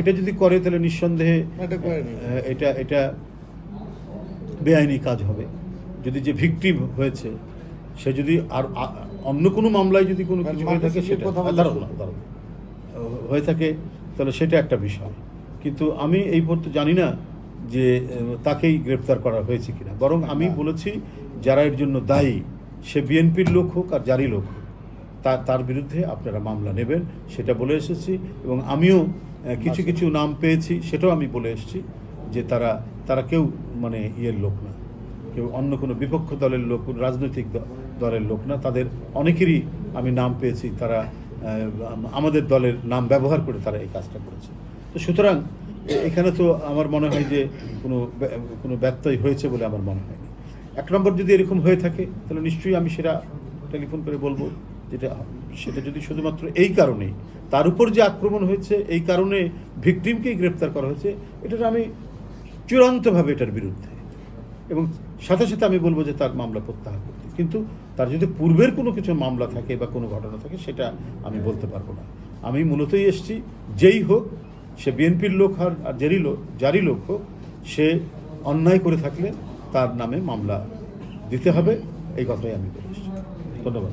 এটা যদি করে তাহলে নিঃসন্দেহে এটা এটা বেআইনি কাজ হবে। যদি যে ভিকটিম হয়েছে সে যদি আর অন্য কোনো মামলায় যদি কোনো কিছু হয়ে থাকে সেটা হয়ে থাকে তাহলে সেটা একটা বিষয়, কিন্তু আমি এই পর্যন্ত জানি না যে তাকেই গ্রেপ্তার করা হয়েছে কিনা। বরং আমি বলেছি যারা এর জন্য দায়ী, সে বিএনপির লোক হোক আর জারি লোক হোক, তার বিরুদ্ধে আপনারা মামলা নেবেন, সেটা বলে এসেছি। এবং আমিও কিছু কিছু নাম পেয়েছি, সেটাও আমি বলে এসেছি যে তারা কেউ মানে ইয়ের লোক না, কেউ অন্য কোনো বিপক্ষ দলের লোক, রাজনৈতিক দলের লোক না। তাদের অনেকেরই আমি নাম পেয়েছি, তারা আমাদের দলের নাম ব্যবহার করে তারা এই কাজটা করেছে। তো সুতরাং এখানে তো আমার মনে হয় যে কোনো ব্যত্যয় হয়েছে বলে আমার মনে হয়নি। এক নম্বর, যদি এরকম হয়ে থাকে তাহলে নিশ্চয়ই আমি সেটা টেলিফোন করে বলবো, সেটা যদি শুধুমাত্র এই কারণেই, তার উপর যে আক্রমণ হয়েছে এই কারণে ভিকটিমকেই গ্রেপ্তার করা হয়েছে, এটার আমি চূড়ান্তভাবে এটার বিরুদ্ধে, এবং সাথে সাথে আমি বলবো যে তার মামলা প্রত্যাহার করতে। কিন্তু তার যদি পূর্বের কোনো কিছু মামলা থাকে বা কোনো ঘটনা থাকে সেটা আমি বলতে পারবো না। আমি মূলতই এসেছি যেই হোক, সে বিএনপির লোক আর জারি লোক হোক, সে অন্যায় করে থাকলে তার নামে মামলা দিতে হবে, এই কথাই আমি বলে এসেছি। ধন্যবাদ।